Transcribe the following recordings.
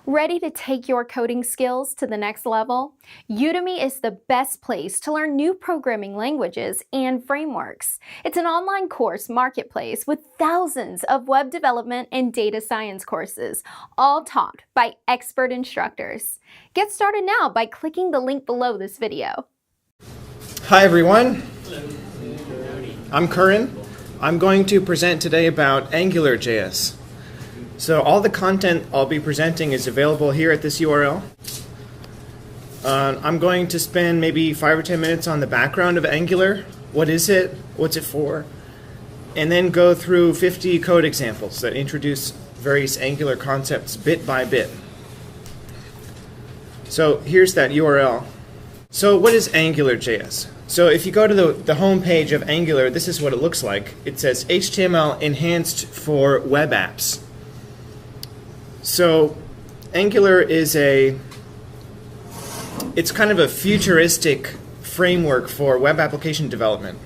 Ready to take your coding skills to the next level? Udemy is the best place to learn new programming languages and frameworks. It's an online course marketplace with thousands of web development and data science courses, all taught by expert instructors. Get started now by clicking the link below this video. Hi everyone, I'm Curran. I'm going to present today about AngularJS. So all the content I'll be presenting is available here at this URL. I'm going to spend maybe 5 or 10 minutes on the background of Angular. What is it? What's it for? And then go through 50 code examples that introduce various Angular concepts bit by bit. So here's that URL. So what is AngularJS? So if you go to the home page of Angular, this is what it looks like. It says HTML enhanced for web apps. So Angular is it's kind of a futuristic framework for web application development.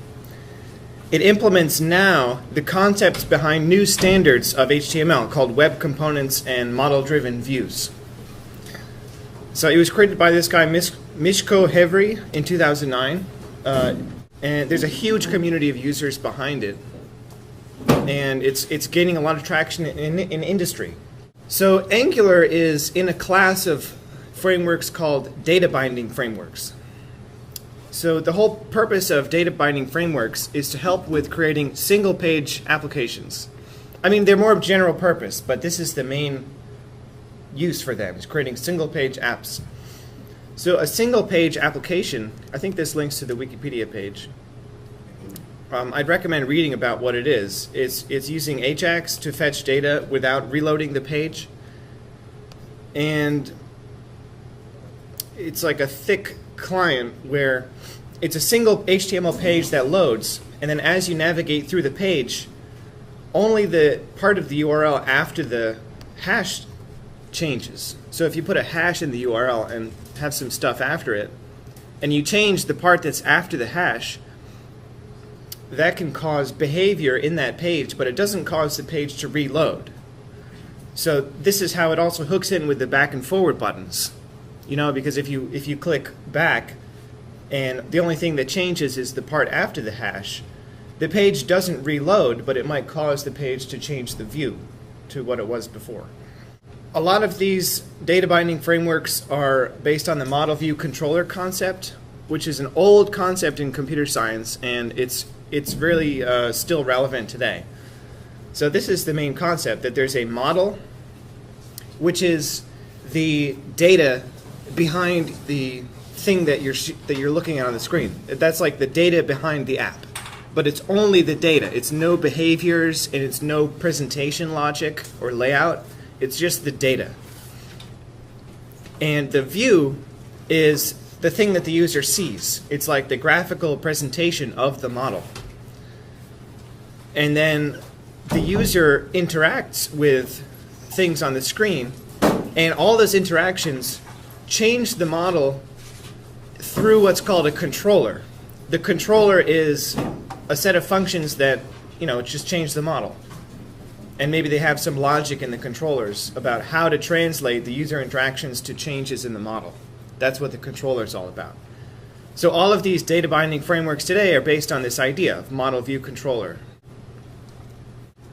It implements now the concepts behind new standards of HTML called web components and model-driven views. So it was created by this guy, Miško Hevri, in 2009. And there's a huge community of users behind it. And it's gaining a lot of traction in industry. So Angular is in a class of frameworks called data binding frameworks. So the whole purpose of data binding frameworks is to help with creating single page applications. I mean, they're more of general purpose, but this is the main use for them, is creating single page apps. So a single page application, I think this links to the Wikipedia page. I'd recommend reading about what it is. It's using Ajax to fetch data without reloading the page. And it's like a thick client where it's a single HTML page that loads, and then as you navigate through the page, only the part of the URL after the hash changes. So if you put a hash in the URL and have some stuff after it, and you change the part that's after the hash, that can cause behavior in that page, but it doesn't cause the page to reload. So this is how it also hooks in with the back and forward buttons. You know, because if you click back and the only thing that changes is the part after the hash, the page doesn't reload, but it might cause the page to change the view to what it was before. A lot of these data binding frameworks are based on the model view controller concept, which is an old concept in computer science, and it's really still relevant today. So this is the main concept, that there's a model, which is the data behind the thing that you're looking at on the screen. That's like the data behind the app, but it's only the data. It's no behaviors, and it's no presentation logic or layout. It's just the data. And the view is the thing that the user sees. It's like the graphical presentation of the model. And then the user interacts with things on the screen, and all those interactions change the model through what's called a controller. The controller is a set of functions that, just change the model. And maybe they have some logic in the controllers about how to translate the user interactions to changes in the model. That's what the controller is all about. So all of these data binding frameworks today are based on this idea of model view controller.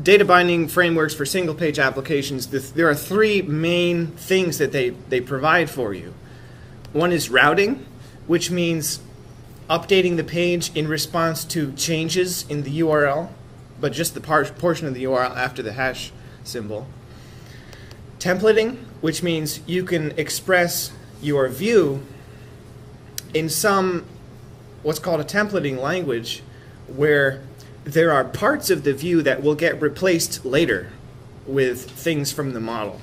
Data binding frameworks for single page applications, there are three main things that they provide for you. One is routing, which means updating the page in response to changes in the URL, but just the portion of the URL after the hash symbol. Templating, which means you can express your view in some what's called a templating language, where there are parts of the view that will get replaced later with things from the model.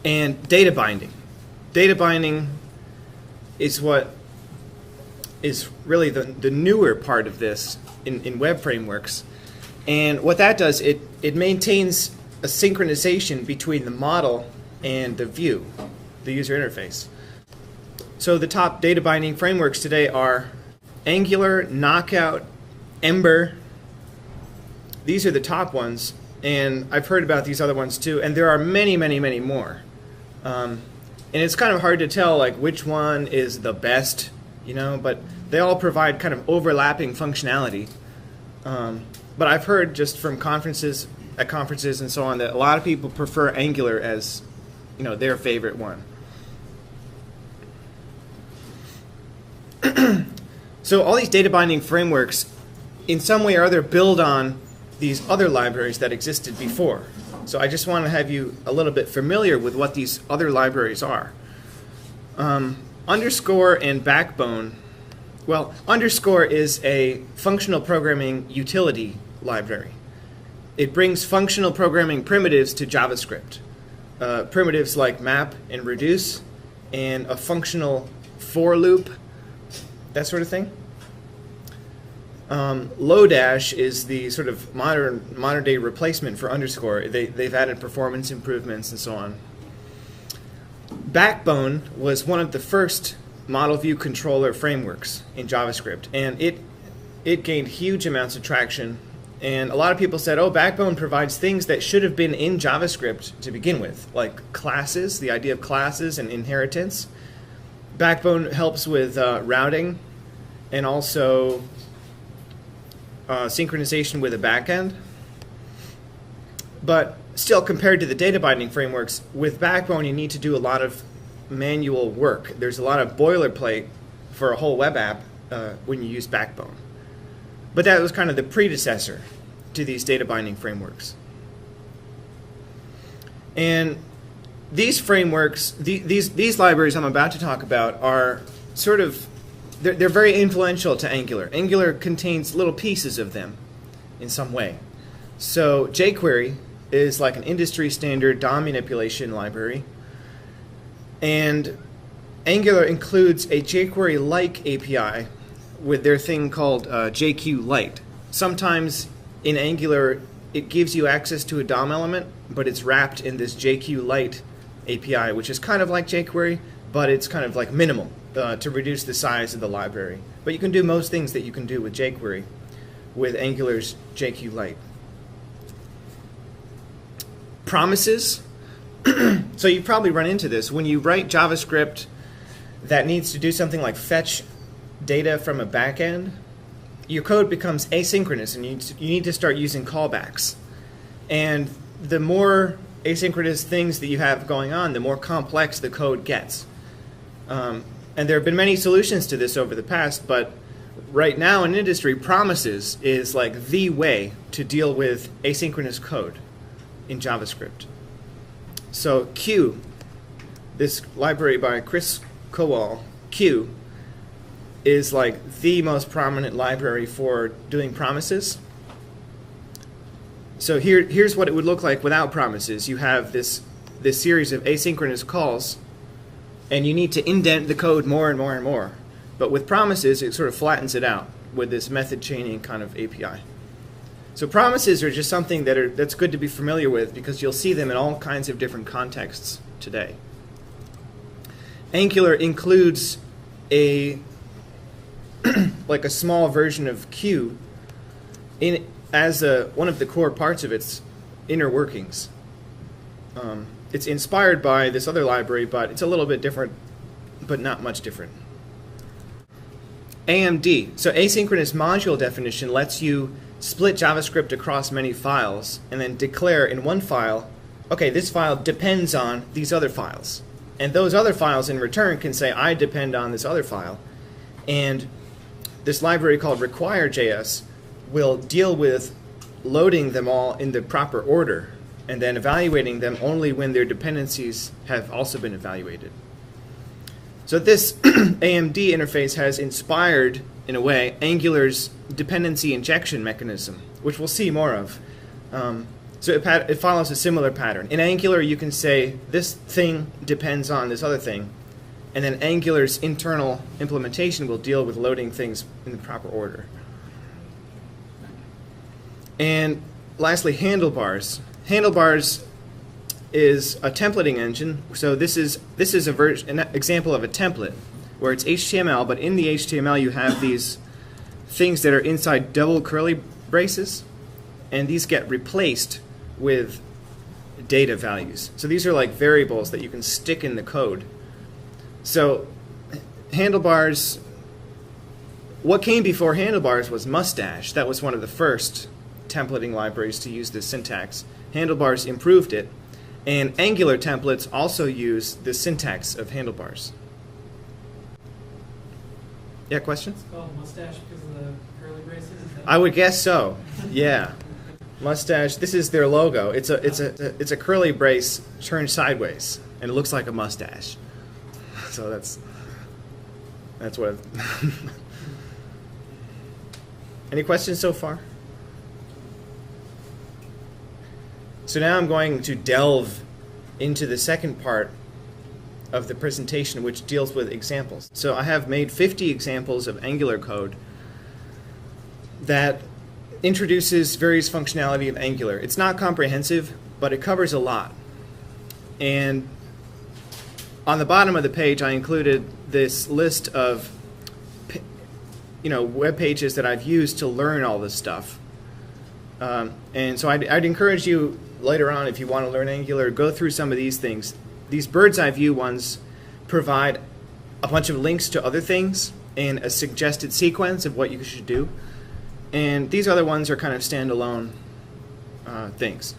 And data binding. Data binding is what is really the newer part of this in web frameworks. And what that does, it maintains a synchronization between the model and the view, the user interface. So the top data binding frameworks today are Angular, Knockout, Ember. These are the top ones, and I've heard about these other ones too, and there are many, many, many more. And it's kind of hard to tell like which one is the best, but they all provide kind of overlapping functionality. But I've heard just from conferences and so on that a lot of people prefer Angular as their favorite one. So all these data binding frameworks in some way or other build on these other libraries that existed before. So I just want to have you a little bit familiar with what these other libraries are. Underscore and Backbone. Well, Underscore is a functional programming utility library. It brings functional programming primitives to JavaScript. Primitives like map and reduce, and a functional for loop, that sort of thing. Lodash is the sort of modern day replacement for Underscore. They've added performance improvements and so on. Backbone was one of the first model view controller frameworks in JavaScript, and it gained huge amounts of traction. And a lot of people said, oh, Backbone provides things that should have been in JavaScript to begin with, like classes, the idea of classes and inheritance. Backbone helps with routing and also synchronization with a backend. But still, compared to the data binding frameworks, with Backbone you need to do a lot of manual work. There's a lot of boilerplate for a whole web app when you use Backbone. But that was kind of the predecessor to these data binding frameworks. And these frameworks, these libraries I'm about to talk about are sort of, they're very influential to Angular. Angular contains little pieces of them in some way. So jQuery is like an industry standard DOM manipulation library. And Angular includes a jQuery-like API with their thing called JQ-Lite. Sometimes in Angular it gives you access to a DOM element, but it's wrapped in this JQ-Lite API, which is kind of like jQuery, but it's kind of like minimal to reduce the size of the library. But you can do most things that you can do with jQuery with Angular's JQ-Lite. Promises. So you probably run into this. When you write JavaScript that needs to do something like fetch data from a backend, your code becomes asynchronous and you need to start using callbacks. And the more asynchronous things that you have going on, the more complex the code gets. And there have been many solutions to this over the past, but right now in industry, Promises is like the way to deal with asynchronous code in JavaScript. So Q, this library by Chris Kowal, Q, is like the most prominent library for doing promises. So here's what it would look like without promises. You have this series of asynchronous calls, and you need to indent the code more and more and more. But with promises, it sort of flattens it out with this method chaining kind of API. So promises are just something that's good to be familiar with because you'll see them in all kinds of different contexts today. Angular includes like a small version of Q as one of the core parts of its inner workings. It's inspired by this other library, but it's a little bit different, but not much different. AMD, so asynchronous module definition, lets you split JavaScript across many files and then declare in one file, okay, this file depends on these other files. And those other files in return can say, I depend on this other file. And this library called require.js will deal with loading them all in the proper order and then evaluating them only when their dependencies have also been evaluated. So this AMD interface has inspired, in a way, Angular's dependency injection mechanism, which we'll see more of. So it follows a similar pattern. In Angular, you can say this thing depends on this other thing, and then Angular's internal implementation will deal with loading things in the proper order. And lastly, Handlebars. Handlebars is a templating engine. So this is an example of a template where it's HTML, but in the HTML you have these things that are inside double curly braces, and these get replaced with data values. So these are like variables that you can stick in the code. So handlebars, what came before handlebars was mustache. That was one of the first templating libraries to use this syntax. Handlebars improved it, and Angular templates also use the syntax of handlebars. Yeah, question? It's called mustache because of the curly braces? I would guess so. Yeah. Mustache. This is their logo. It's a curly brace turned sideways, and it looks like a mustache. So that's what. Any questions so far? So now I'm going to delve into the second part of the presentation, which deals with examples. So I have made 50 examples of Angular code that introduces various functionality of Angular. It's not comprehensive, but it covers a lot. And on the bottom of the page, I included this list of web pages that I've used to learn all this stuff. And so I'd encourage you later on, if you want to learn Angular, go through some of these things. These bird's eye view ones provide a bunch of links to other things and a suggested sequence of what you should do. And these other ones are kind of standalone things.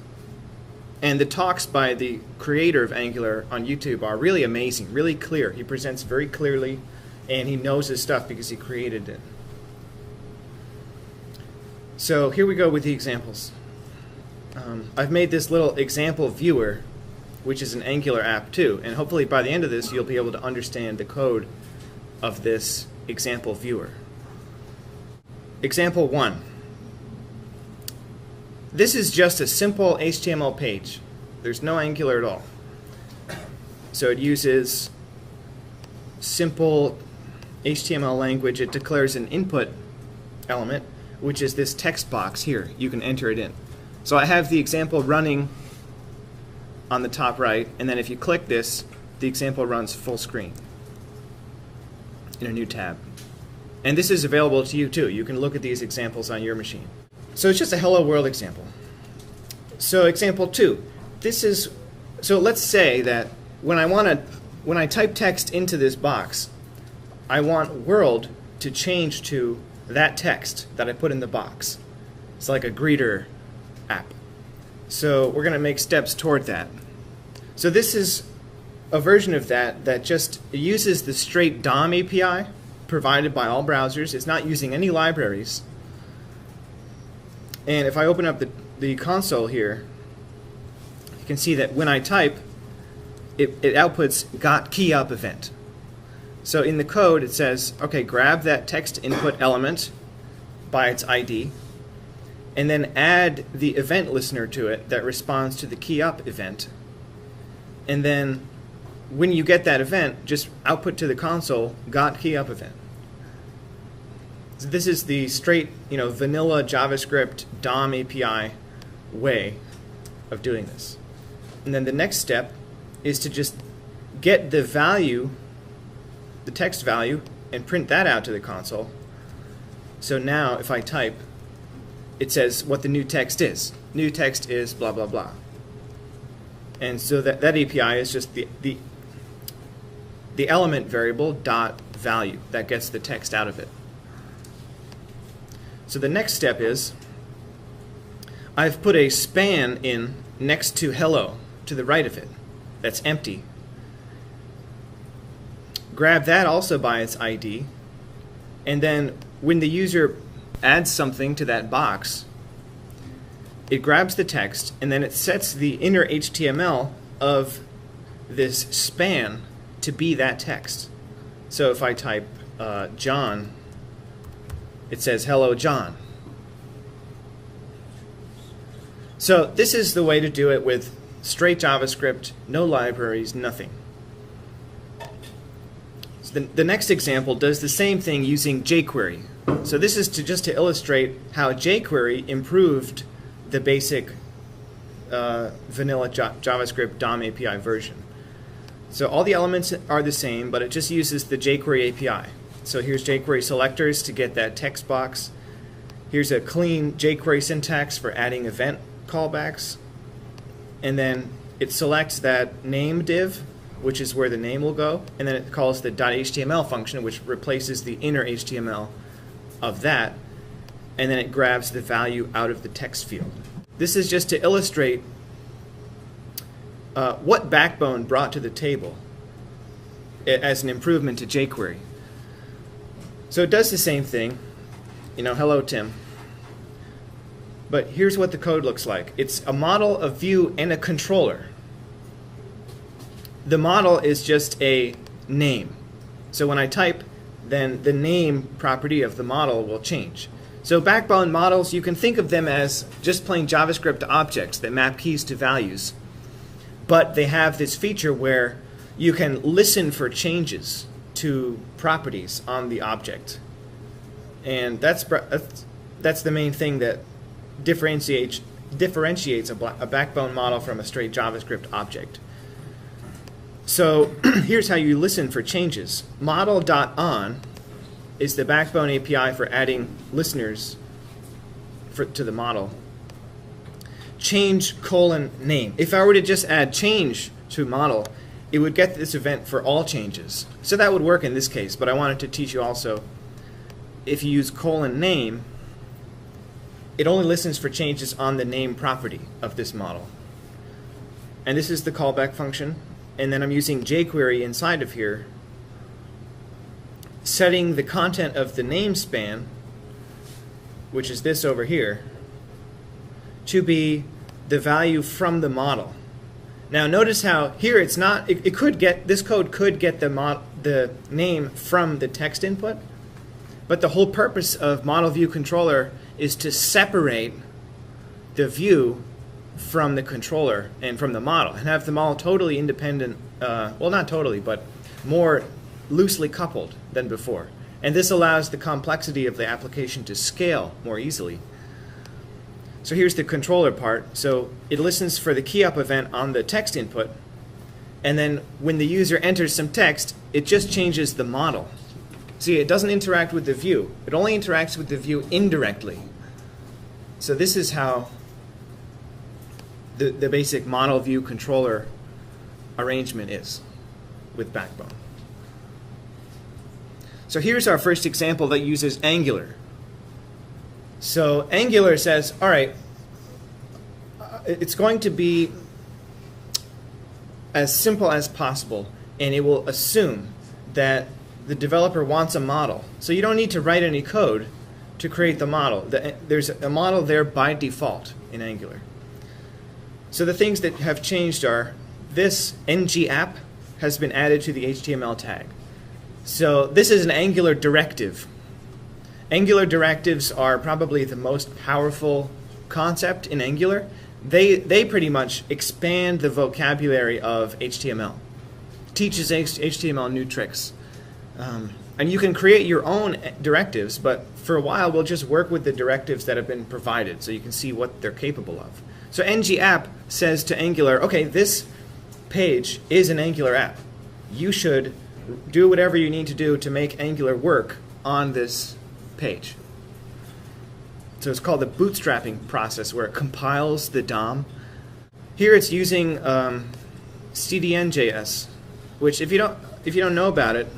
And the talks by the creator of Angular on YouTube are really amazing, really clear. He presents very clearly, and he knows his stuff because he created it. So here we go with the examples. I've made this little example viewer, which is an Angular app too, and hopefully by the end of this you'll be able to understand the code of this example viewer. Example 1. This is just a simple HTML page. There's no Angular at all. So it uses simple HTML language. It declares an input element, which is this text box here. You can enter it in. So I have the example running on the top right, and then if you click this, the example runs full screen in a new tab. And this is available to you too. You can look at these examples on your machine. So it's just a hello world example. So example 2. So let's say that when I type text into this box, I want world to change to that text that I put in the box. It's like a greeter app. So we're going to make steps toward that. So this is a version of that just uses the straight DOM API provided by all browsers. It's not using any libraries. And if I open up the console here, you can see that when I type, it outputs got key up event. So in the code it says, okay, grab that text input element by its ID, and then add the event listener to it that responds to the key up event. And then when you get that event, just output to the console got key up event. So this is the straight, vanilla JavaScript DOM API way of doing this. And then the next step is to just get the value, the text value, and print that out to the console. So now if I type, it says what the new text is. New text is blah, blah, blah. And so that API is just the element variable dot value that gets the text out of it. So the next step is I've put a span in next to hello to the right of it. That's empty. Grab that also by its ID, and then when the user adds something to that box, it grabs the text and then it sets the inner HTML of this span to be that text. So if I type John, it says hello John. So this is the way to do it with straight JavaScript, no libraries, nothing. So the next example does the same thing using jQuery. So this is just to illustrate how jQuery improved the basic vanilla JavaScript DOM API version. So all the elements are the same, but it just uses the jQuery API. So here's jQuery selectors to get that text box. Here's a clean jQuery syntax for adding event callbacks. and then it selects that name div, which is where the name will go, and then it calls the .html function, which replaces the inner HTML of that, and then it grabs the value out of the text field. This is just to illustrate what Backbone brought to the table as an improvement to jQuery. So it does the same thing, hello Tim. But here's what the code looks like. It's a model, a view, and a controller. The model is just a name. So when I type, then the name property of the model will change. So Backbone models, you can think of them as just plain JavaScript objects that map keys to values. But they have this feature where you can listen for changes to properties on the object. And that's the main thing that differentiates a Backbone model from a straight JavaScript object. So here's how you listen for changes. Model.on is the Backbone API for adding listeners to the model. Change : name. If I were to just add change to model, it would get this event for all changes. So that would work in this case, but I wanted to teach you also, if you use :name, it only listens for changes on the name property of this model. And this is the callback function. And then I'm using jQuery inside of here, setting the content of the name span, which is this over here, to be the value from the model. Now notice how here it's not, it could get, this code could get the name from the text input, but the whole purpose of model view controller is to separate the view from the controller and from the model and have them all totally independent, well not totally, but more loosely coupled than before. And this allows the complexity of the application to scale more easily. So here's the controller part. So it listens for the key up event on the text input, and then when the user enters some text, it just changes the model. See, it doesn't interact with the view. It only interacts with the view indirectly. So this is how the basic model view controller arrangement is with Backbone. So here's our first example that uses Angular. So Angular says, all right, it's going to be as simple as possible, and it will assume that the developer wants a model. So you don't need to write any code to create the model. There's a model there by default in Angular. So the things that have changed are this ng-app has been added to the HTML tag. So this is an Angular directive. Angular directives are probably the most powerful concept in Angular. They pretty much expand the vocabulary of HTML. Teaches HTML new tricks. And you can create your own directives, but for a while we'll just work with the directives that have been provided so you can see what they're capable of. So ng-app says to Angular, okay, this page is an Angular app. You should do whatever you need to do to make Angular work on this page. So it's called the bootstrapping process, where it compiles the DOM. Here it's using CDN.js, which if you don't know about it,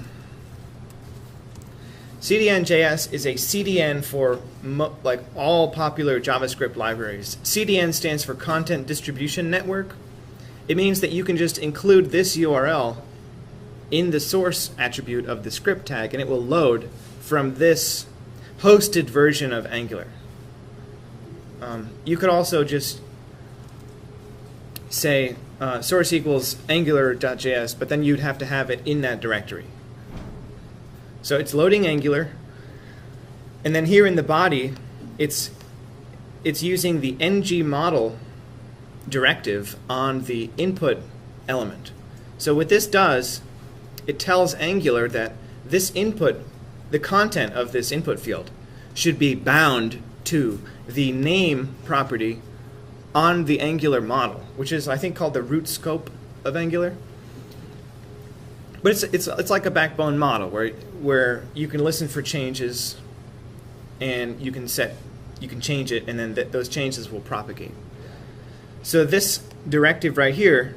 CDN.js is a CDN for like all popular JavaScript libraries. CDN stands for Content Distribution Network. It means that you can just include this URL in the source attribute of the script tag, and it will load from this hosted version of Angular. You could also just say source equals Angular.js, but then you'd have to have it in that directory. So it's loading Angular, and then here in the body, it's using the ng-model directive on the input element. So what this does, it tells Angular that this input, the content of this input field, should be bound to the name property on the Angular model, which is, I think, called the root scope of Angular. But it's like a Backbone model where you can listen for changes, and you can change it, and then those changes will propagate. So this directive right here,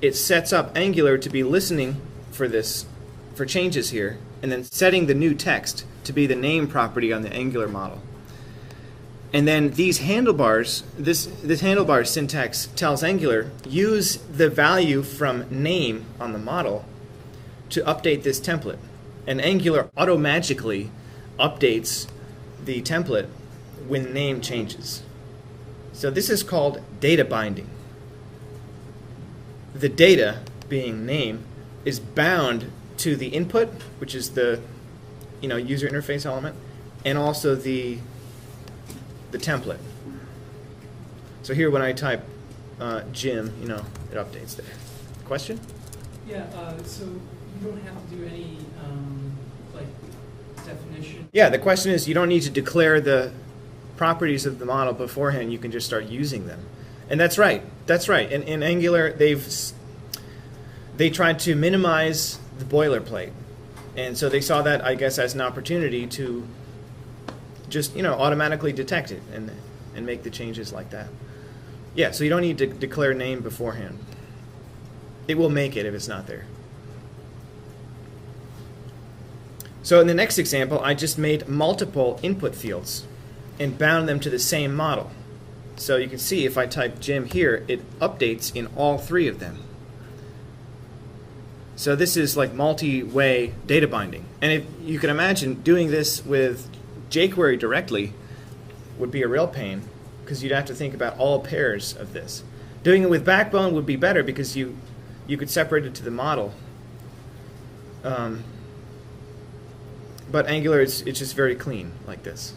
it sets up Angular to be listening for changes here, and then setting the new text to be the name property on the Angular model. And then these handlebars, this handlebar syntax tells Angular, use the value from name on the model to update this template. And Angular automagically updates the template when name changes. So this is called data binding. The data, being name, is bound to the input, which is the user interface element, and also the template. So here when I type Jim, it updates there. Question? Yeah, so you don't have to do any definition? Yeah, the question is you don't need to declare the properties of the model beforehand. You can just start using them. And that's right. That's right. In Angular, they tried to minimize the boilerplate. And so they saw that, I guess, as an opportunity to just automatically detect it and make the changes like that. Yeah, so you don't need to declare name beforehand. It will make it if it's not there. So in the next example, I just made multiple input fields and bound them to the same model. So you can see if I type Jim here, it updates in all three of them. So this is like multi-way data binding. And if you can imagine doing this with jQuery directly would be a real pain, because you'd have to think about all pairs of this. Doing it with Backbone would be better because you could separate it to the model. But Angular, it's just very clean like this.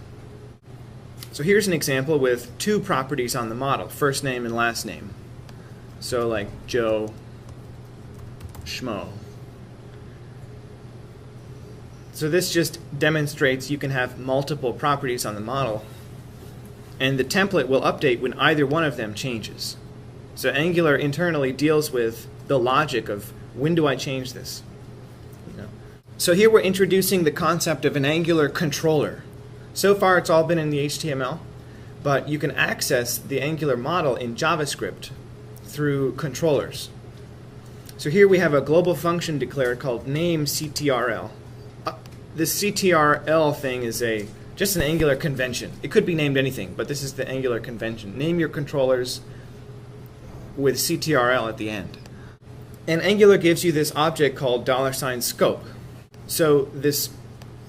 So here's an example with two properties on the model, first name and last name. So like Joe Schmo. So this just demonstrates you can have multiple properties on the model, and the template will update when either one of them changes. So Angular internally deals with the logic of when do I change this? So here we're introducing the concept of an Angular controller. So far it's all been in the HTML, but you can access the Angular model in JavaScript through controllers. So here we have a global function declared called nameCTRL. This CTRL thing is just an Angular convention. It could be named anything, but this is the Angular convention. Name your controllers with CTRL at the end. And Angular gives you this object called $scope. So this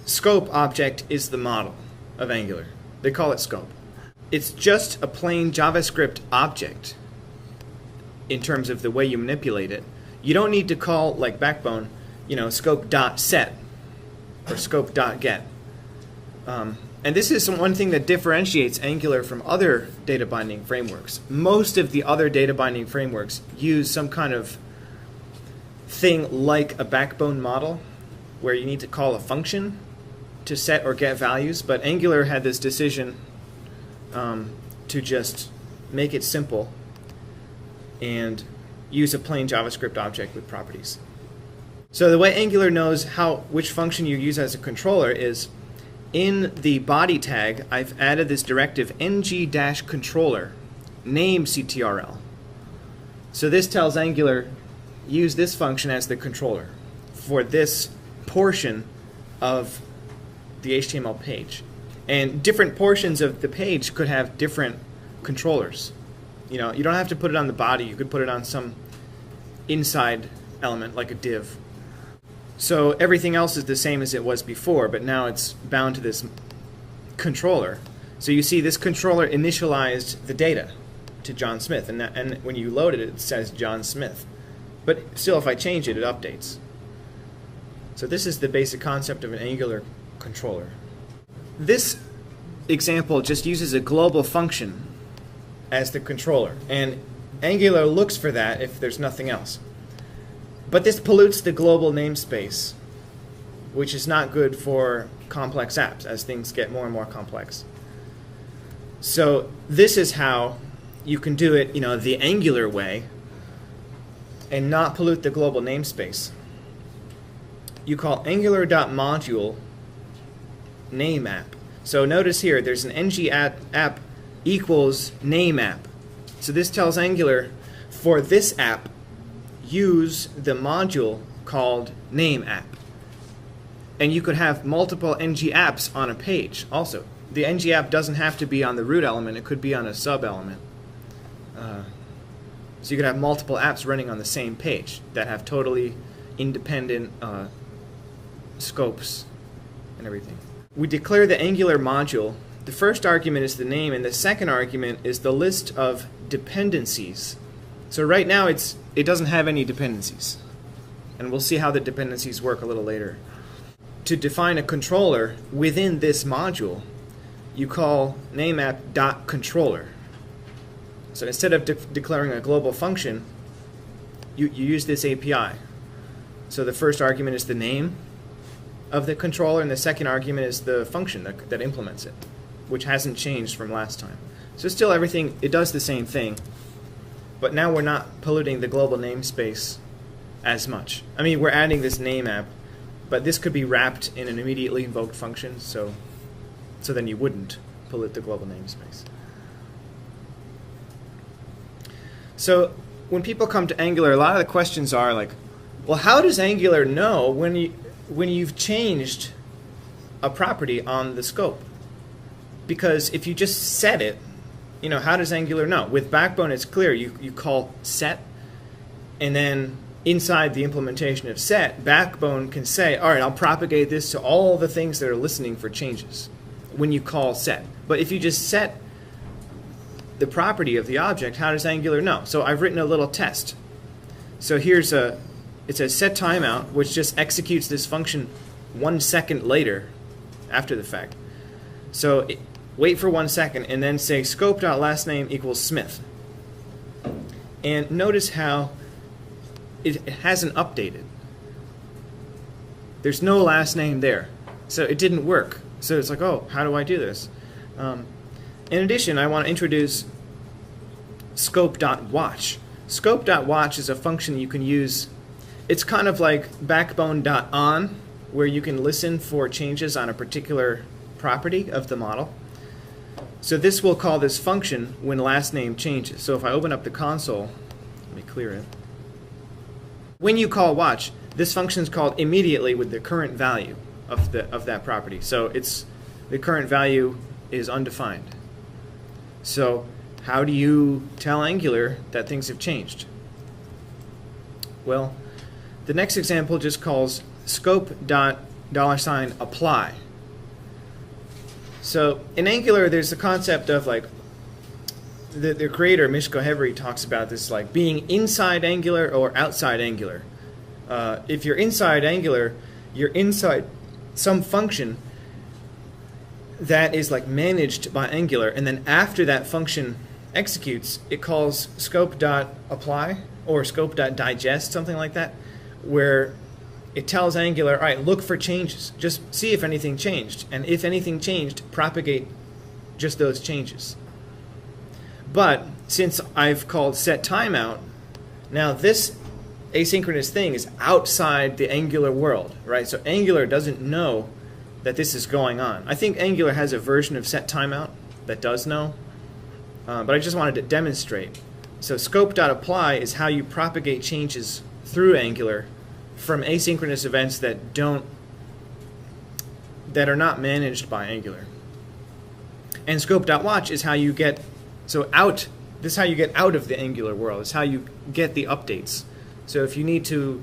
scope object is the model of Angular. They call it scope. It's just a plain JavaScript object in terms of the way you manipulate it. You don't need to call, like Backbone, scope.set or scope.get. And this is one thing that differentiates Angular from other data binding frameworks. Most of the other data binding frameworks use some kind of thing like a Backbone model where you need to call a function to set or get values, but Angular had this decision to just make it simple and use a plain JavaScript object with properties. So the way Angular knows which function you use as a controller is in the body tag, I've added this directive ng-controller nameCTRL. So this tells Angular, use this function as the controller for this portion of the HTML page. And different portions of the page could have different controllers. You don't have to put it on the body. You could put it on some inside element like a div. So everything else is the same as it was before, but now it's bound to this controller. So you see this controller initialized the data to John Smith, and when you load it, it says John Smith. But still, if I change it, it updates. So this is the basic concept of an Angular controller. This example just uses a global function as the controller, and Angular looks for that if there's nothing else. But this pollutes the global namespace, which is not good for complex apps as things get more and more complex. So this is how you can do it, the Angular way and not pollute the global namespace. You call angular.module name app. So notice here, there's an ng app equals name app. So this tells Angular, for this app, use the module called name app. And you could have multiple ng apps on a page also. The ng app doesn't have to be on the root element, it could be on a sub-element. So you could have multiple apps running on the same page that have totally independent scopes and everything. We declare the Angular module. The first argument is the name, and the second argument is the list of dependencies. So right now it doesn't have any dependencies. And we'll see how the dependencies work a little later. To define a controller within this module, you call nameApp.controller. So instead of declaring a global function, you use this API. So the first argument is the name of the controller, and the second argument is the function that implements it, which hasn't changed from last time. So still everything, it does the same thing, but now we're not polluting the global namespace as much. I mean, we're adding this name app, but this could be wrapped in an immediately invoked function, so then you wouldn't pollute the global namespace. So when people come to Angular, a lot of the questions are like, well, how does Angular know when you've changed a property on the scope? Because if you just set it, how does Angular know? With Backbone, it's clear. You call set, and then inside the implementation of set, Backbone can say, all right, I'll propagate this to all the things that are listening for changes when you call set. But if you just set the property of the object, how does Angular know? So I've written a little test. So it says set timeout, which just executes this function 1 second later after the fact. So wait for 1 second and then say scope.lastname equals Smith. And notice how it hasn't updated. There's no last name there. So it didn't work. So it's like, oh, how do I do this? In addition, I want to introduce scope.watch. Scope.watch is a function you can use. It's kind of like backbone.on, where you can listen for changes on a particular property of the model. So this will call this function when last name changes. So if I open up the console, let me clear it. When you call watch, this function is called immediately with the current value of that property. So the current value is undefined. So how do you tell Angular that things have changed? Well, the next example just calls scope.$apply. So in Angular, there's the concept of like, the creator, Mishko Hevery, talks about this like being inside Angular or outside Angular. If you're inside Angular, you're inside some function that is like managed by Angular, and then after that function executes, it calls scope.apply or scope.digest, something like that, where it tells Angular, all right, look for changes. Just see if anything changed. And if anything changed, propagate just those changes. But since I've called set timeout, now this asynchronous thing is outside the Angular world, right? So Angular doesn't know that this is going on. I think Angular has a version of set timeout that does know, but I just wanted to demonstrate. So scope.apply is how you propagate changes through Angular from asynchronous events that are not managed by Angular. And scope.watch is how you get this is how you get out of the Angular world. It's how you get the updates. So if you need to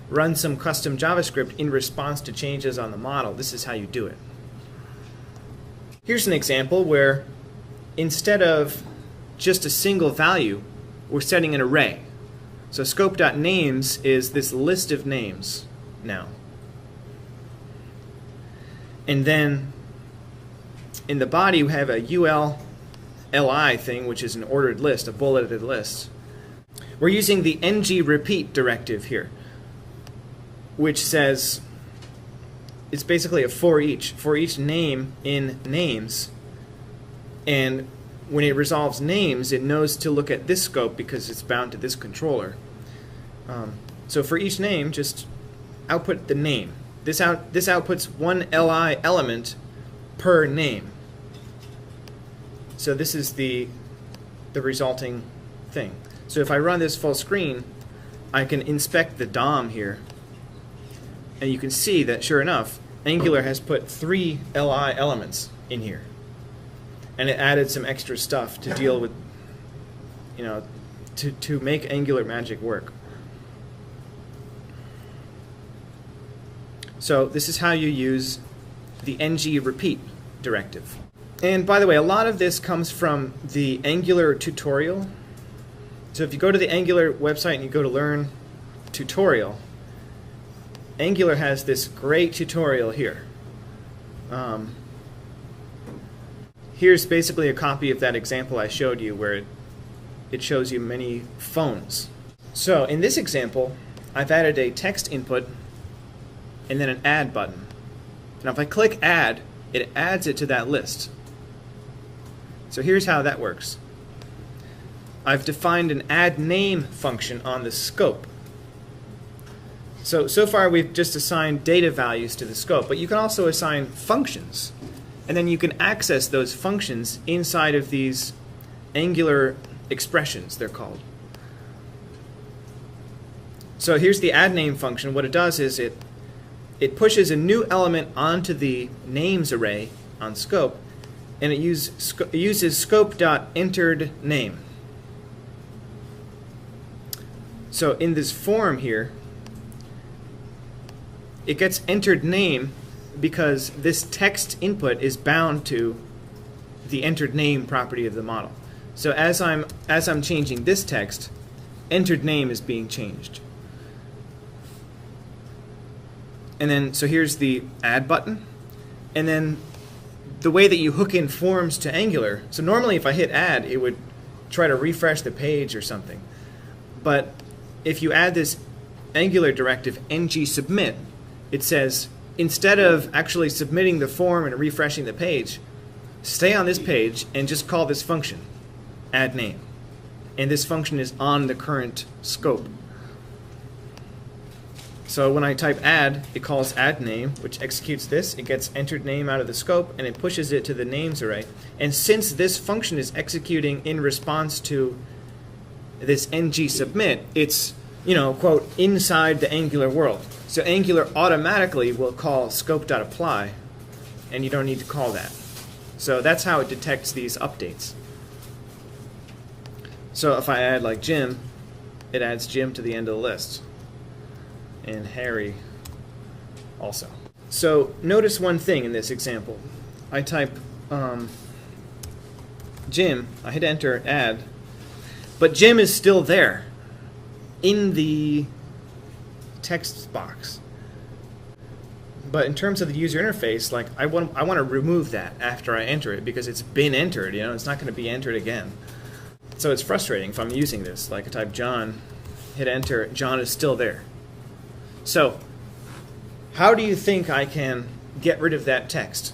run some custom JavaScript in response to changes on the model, this is how you do it. Here's an example where instead of just a single value, we're setting an array. So scope.names is this list of names now. And then in the body we have a ULLI thing, which is an ordered list, a bulleted list. We're using the ng-repeat directive here, which says it's basically a for each name in names. And when it resolves names, it knows to look at this scope because it's bound to this controller. So for each name, just output the name. This outputs one li element per name. So this is the resulting thing. So if I run this full screen, I can inspect the DOM here, and you can see that sure enough, Angular has put 3 LI elements in here, and it added some extra stuff to deal with, you know, to make Angular magic work. So this is how you use the ng repeat directive. And by the way, a lot of this comes from the Angular tutorial. So if you go to the Angular website and you go to Learn Tutorial, Angular has this great tutorial here. Here's basically a copy of that example I showed you where it shows you many phones. So in this example, I've added a text input and then an add button. Now if I click add, it adds it to that list. So here's how that works. I've defined an add name function on the scope. So far we've just assigned data values to the scope, but you can also assign functions. And then you can access those functions inside of these Angular expressions, they're called. So here's the add name function. What it does is it pushes a new element onto the names array on scope, and it uses scope.enteredName. So in this form here, it gets entered name because this text input is bound to the entered name property of the model. So as I'm changing this text, entered name is being changed. And then, so here's the add button. And then the way that you hook in forms to Angular, so normally if I hit add, it would try to refresh the page or something. But if you add this Angular directive ng submit, it says, instead of actually submitting the form and refreshing the page, stay on this page and just call this function, add name. And this function is on the current scope. So when I type add, it calls add name, which executes this. It gets entered name out of the scope, and it pushes it to the names array. And since this function is executing in response to this ng submit, it's, you know, quote, inside the Angular world. So Angular automatically will call scope.apply, and you don't need to call that. So that's how it detects these updates. So if I add like Jim, it adds Jim to the end of the list. And Harry also. So notice one thing in this example. I type Jim, I hit enter, add, but Jim is still there in the text box. But in terms of the user interface, like I want to remove that after I enter it because it's been entered, you know, it's not going to be entered again. So it's frustrating if I'm using this. Like I type John, hit enter, John is still there. So how do you think I can get rid of that text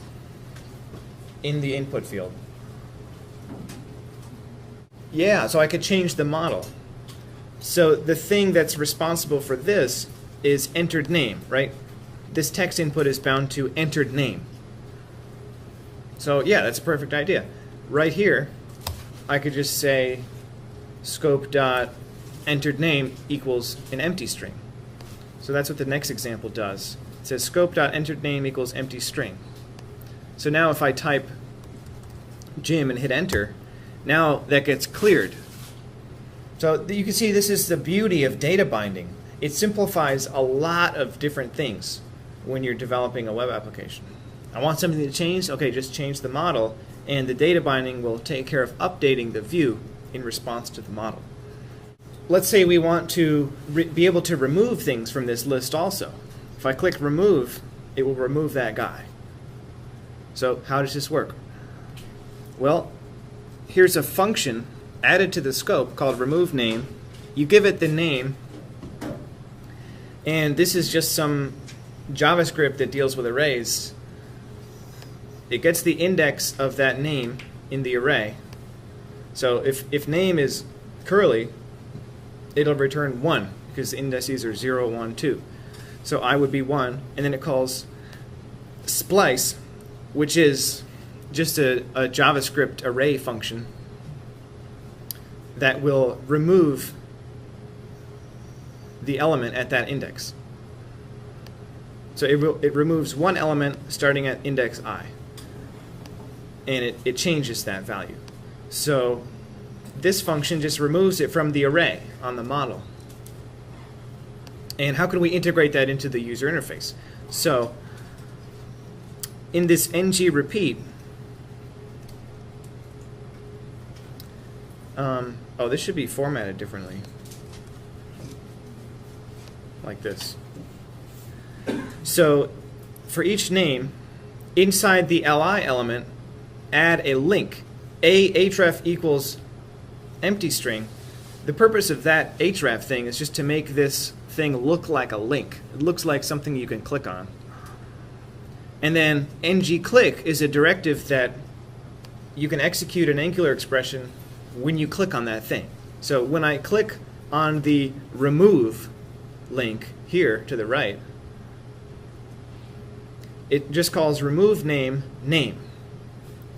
in the input field? Yeah, so I could change the model. So the thing that's responsible for this is entered name, right? This text input is bound to entered name. So yeah, that's a perfect idea. Right here, I could just say scope.enteredName equals an empty string. So that's what the next example does. It says scope.enteredName equals empty string. So now if I type Jim and hit enter, now that gets cleared. So you can see this is the beauty of data binding. It simplifies a lot of different things when you're developing a web application. I want something to change, okay, just change the model, and the data binding will take care of updating the view in response to the model. Let's say we want to be able to remove things from this list also. If I click remove, it will remove that guy. So how does this work? Well, here's a function added to the scope called remove name. You give it the name, and this is just some JavaScript that deals with arrays. It gets the index of that name in the array. So if name is curly, it'll return 1 because the indices are 0, 1, 2. So I would be 1, and then it calls splice, which is just a JavaScript array function. that will remove the element at that index. So it removes one element starting at index I, and it changes that value. So this function just removes it from the array on the model. And how can we integrate that into the user interface? So in this ng repeat, oh, this should be formatted differently, like this. So for each name, inside the li element, add a link, href equals empty string. The purpose of that href thing is just to make this thing look like a link. It looks like something you can click on. And then ng-click is a directive that you can execute an Angular expression when you click on that thing. So when I click on the remove link here to the right, it just calls remove name, name.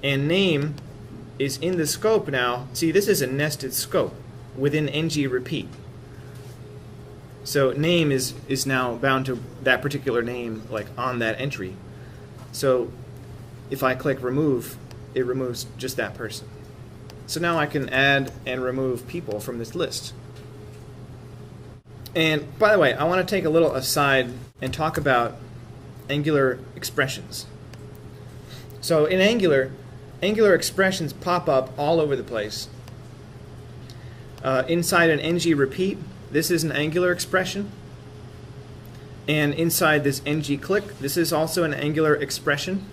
And name is in the scope now. See, this is a nested scope within ng repeat. So name is now bound to that particular name, like on that entry. So if I click remove, it removes just that person. So now I can add and remove people from this list. And by the way, I want to take a little aside and talk about Angular expressions. So in Angular, Angular expressions pop up all over the place. Inside an ng repeat, this is an Angular expression. And inside this ng-click, this is also an Angular expression.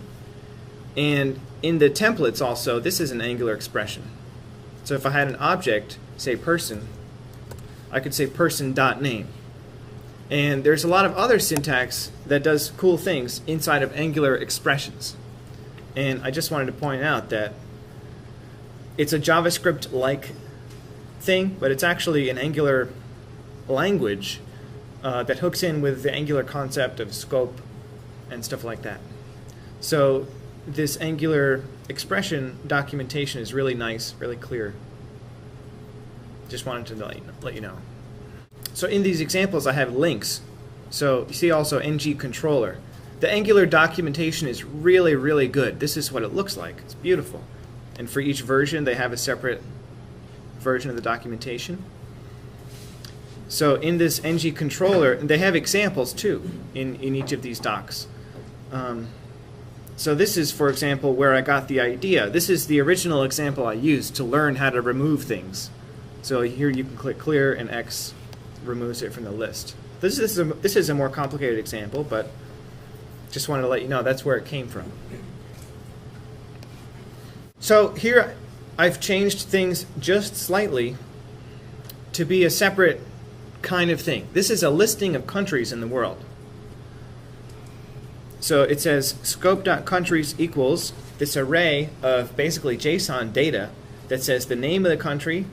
And in the templates also, this is an Angular expression. So if I had an object, say person, I could say person.name. And there's a lot of other syntax that does cool things inside of Angular expressions. And I just wanted to point out that it's a JavaScript-like thing, but it's actually an Angular language that hooks in with the Angular concept of scope and stuff like that. So this Angular expression documentation is really nice, really clear. Just wanted to let you know. So in these examples I have links. So you see also ng controller. The Angular documentation is really, really good. This is what it looks like. It's beautiful. And for each version they have a separate version of the documentation. So in this ng controller, they have examples too in each of these docs. So this is, for example, where I got the idea. This is the original example I used to learn how to remove things. So here you can click clear and X removes it from the list. This is a more complicated example, but just wanted to let you know that's where it came from. So here I've changed things just slightly to be a separate kind of thing. This is a listing of countries in the world. So it says scope.countries equals this array of basically JSON data that says the name of the country,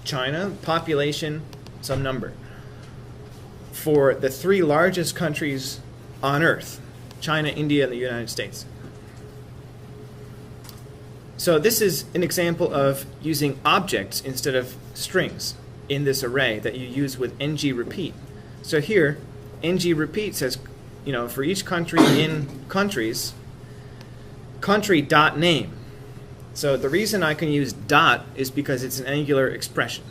China, population, some number, for the 3 largest countries on Earth, China, India, and the United States. So this is an example of using objects instead of strings in this array that you use with ng repeat. So here, ng repeat says, you know, for each country in countries, country.name. So the reason I can use dot is because it's an Angular expression.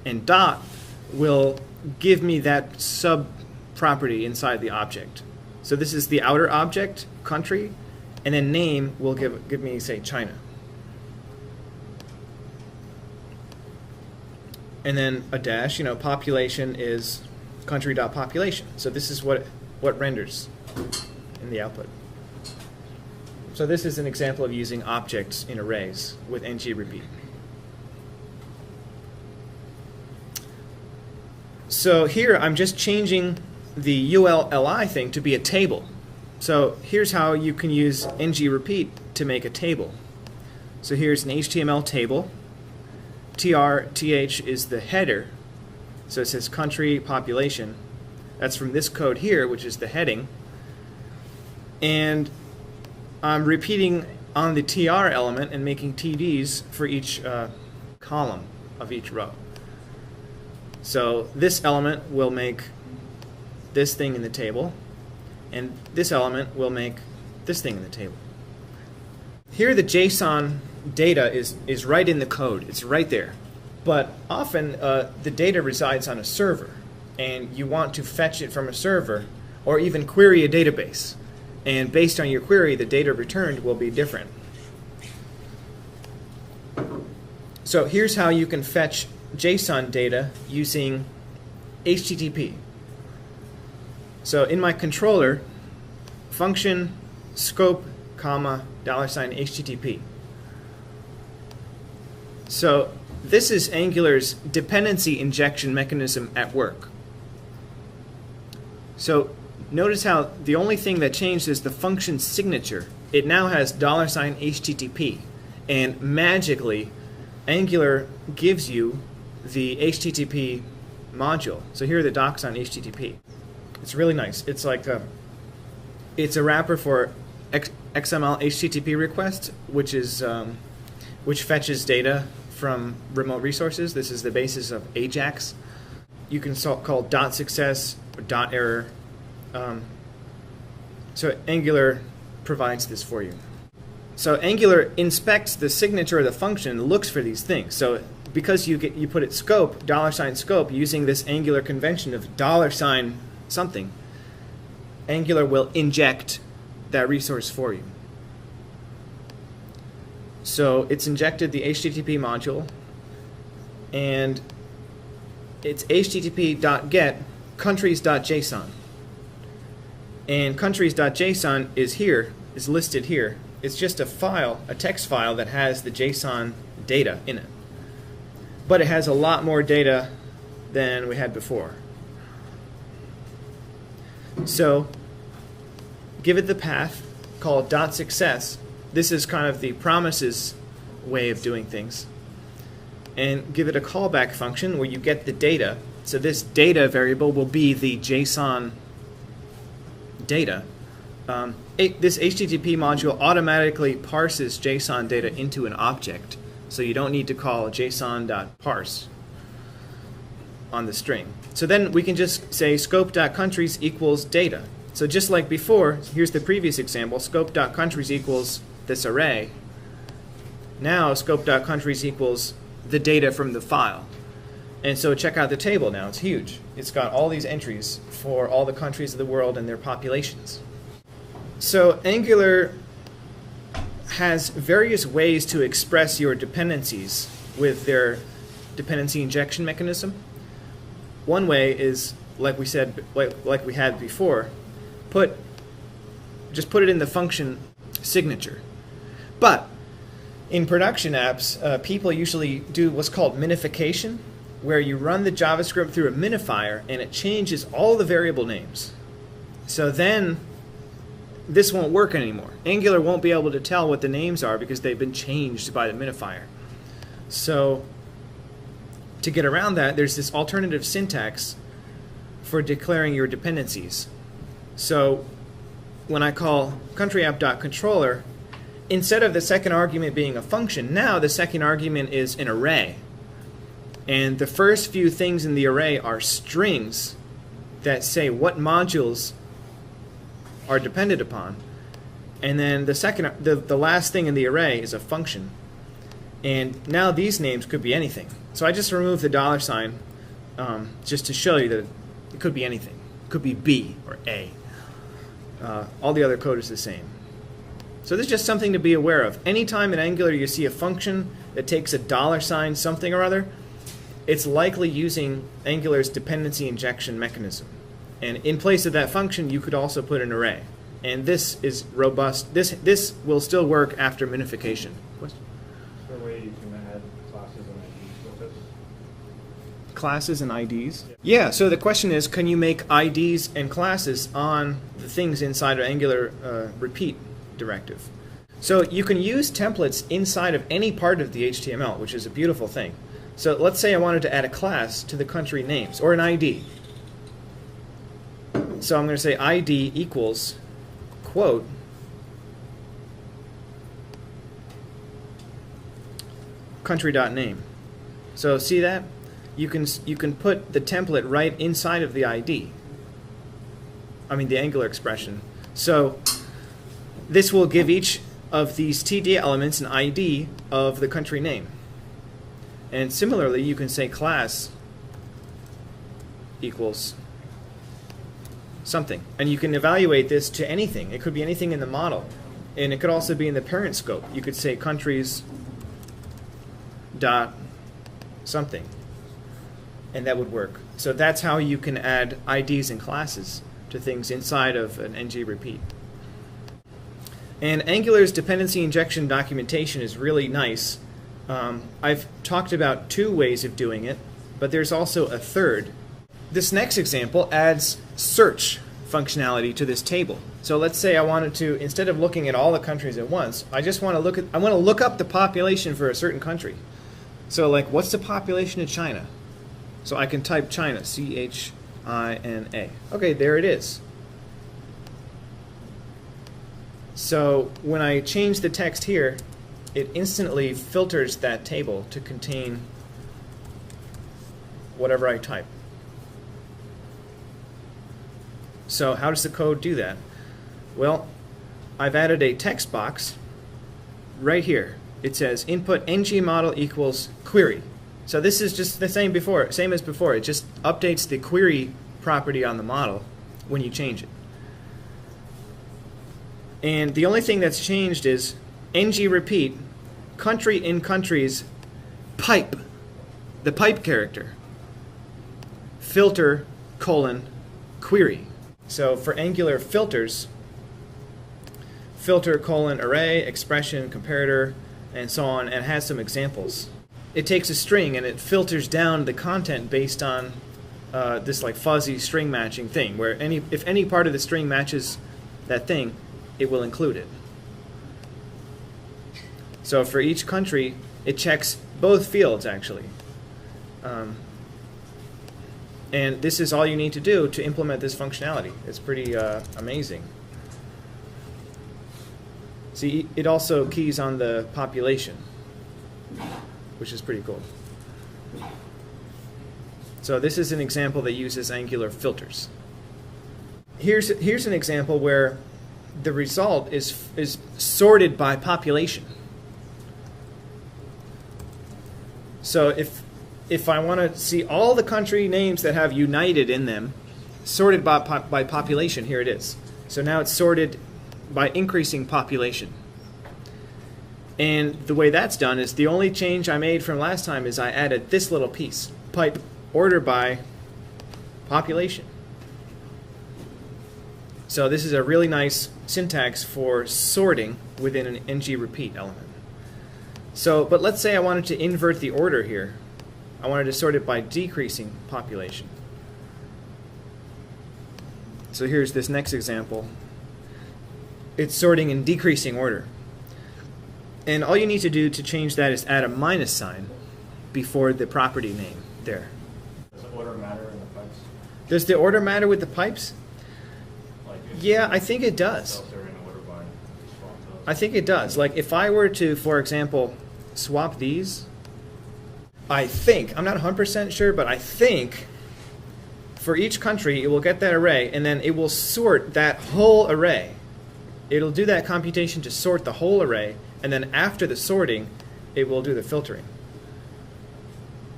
And dot will give me that sub-property inside the object. So this is the outer object, country, and then name will give me, say, China. And then a dash, you know, population is country.population. So this is what renders in the output. So this is an example of using objects in arrays with ng repeat. So here I'm just changing the ULLI thing to be a table. So here's how you can use ng repeat to make a table. So here's an HTML table. TR/TH is the header. So it says country population. That's from this code here, which is the heading. And I'm repeating on the TR element and making TDs for each column. of each row. So this element will make this thing in the table, and this element will make this thing in the table. Here the JSON data is right in the code. It's right there. But often the data resides on a server, and you want to fetch it from a server or even query a database. And based on your query, the data returned will be different. So here's how you can fetch JSON data using HTTP. So in my controller, function scope, comma, $HTTP. So this is Angular's dependency injection mechanism at work. So notice how the only thing that changed is the function signature. It now has $HTTP, and magically Angular gives you the HTTP module. So here are the docs on HTTP. It's really nice. It's like it's a wrapper for XML HTTP requests, which fetches data from remote resources. This is the basis of AJAX. You can call .success or .error. So Angular provides this for you. So Angular inspects the signature of the function and looks for these things. So because you put it scope, $scope, using this Angular convention of $something, Angular will inject that resource for you. So it's injected the HTTP module, and it's http.get countries.json. And countries.json is listed here. It's just a file, a text file that has the JSON data in it. But it has a lot more data than we had before. So give it the path called .success. This is kind of the promises way of doing things. And give it a callback function where you get the data. So this data variable will be the JSON data. This HTTP module automatically parses JSON data into an object. So you don't need to call json.parse on the string. So then we can just say scope.countries equals data. So just like before, here's the previous example, scope.countries equals this array. Now scope.countries equals the data from the file. And so check out the table now. It's huge. It's got all these entries for all the countries of the world and their populations. So Angular has various ways to express your dependencies with their dependency injection mechanism. One way is, like we said, like we had before, just put it in the function signature. But in production apps, people usually do what's called minification, where you run the JavaScript through a minifier and it changes all the variable names. So then this won't work anymore. Angular won't be able to tell what the names are because they've been changed by the minifier. So to get around that, there's this alternative syntax for declaring your dependencies. So when I call country_app.controller, instead of the second argument being a function, now the second argument is an array. And the first few things in the array are strings that say what modules are dependent upon. And then the last thing in the array is a function. And now these names could be anything. So I just removed the $, just to show you that it could be anything. It could be B or A. All the other code is the same. So this is just something to be aware of. Anytime in Angular you see a function that takes a $, something or other, it's likely using Angular's dependency injection mechanism. And in place of that function, you could also put an array. And this is robust. This will still work after minification. Question? Is there a way you can add classes and IDs with this? Classes and IDs? Yeah, so the question is, can you make IDs and classes on the things inside of Angular repeat directive? So you can use templates inside of any part of the HTML, which is a beautiful thing. So let's say I wanted to add a class to the country names, or an ID. So I'm going to say ID equals, quote, country.name. So see that? You can put the template right inside of the ID. I mean the Angular expression. So this will give each of these TD elements an ID of the country name. And similarly, you can say class equals something. And you can evaluate this to anything. It could be anything in the model. And it could also be in the parent scope. You could say countries dot something. And that would work. So that's how you can add IDs and classes to things inside of an ng repeat. And Angular's dependency injection documentation is really nice. I've talked about 2 ways of doing it, but there's also a third. This next example adds search functionality to this table. So let's say I wanted to, instead of looking at all the countries at once, I just want to look up the population for a certain country. So like, what's the population of China? So I can type China, C-H-I-N-A. Okay, there it is. So when I change the text here, it instantly filters that table to contain whatever I type. So how does the code do that? Well, I've added a text box right here. It says input ng model equals query. So this is just the same as before. It just updates the query property on the model when you change it. And the only thing that's changed is ng repeat, country in countries, pipe, the pipe character, filter, query. So for Angular filters, filter, array, expression, comparator, and so on, and has some examples. It takes a string and it filters down the content based on this like fuzzy string matching thing, where if any part of the string matches that thing, it will include it. So for each country, it checks both fields actually. And this is all you need to do to implement this functionality. It's pretty amazing. See, it also keys on the population, which is pretty cool. So this is an example that uses Angular filters. Here's an example where the result is sorted by population. So if I want to see all the country names that have United in them, sorted by population, here it is. So now it's sorted by increasing population. And the way that's done is the only change I made from last time is I added this little piece, pipe order by population. So this is a really nice syntax for sorting within an ng repeat element. So, but let's say I wanted to invert the order here. I wanted to sort it by decreasing population. So here's this next example. It's sorting in decreasing order. And all you need to do to change that is add a minus sign before the property name there. Does the order matter in the pipes? Does the order matter with the pipes? Like Yeah, I think it does. filter in order by swap those? I think it does. Like if I were to, for example, swap these, I think, I'm not 100% sure, but I think for each country it will get that array and then it will sort that whole array. It'll do that computation to sort the whole array, and then after the sorting it will do the filtering.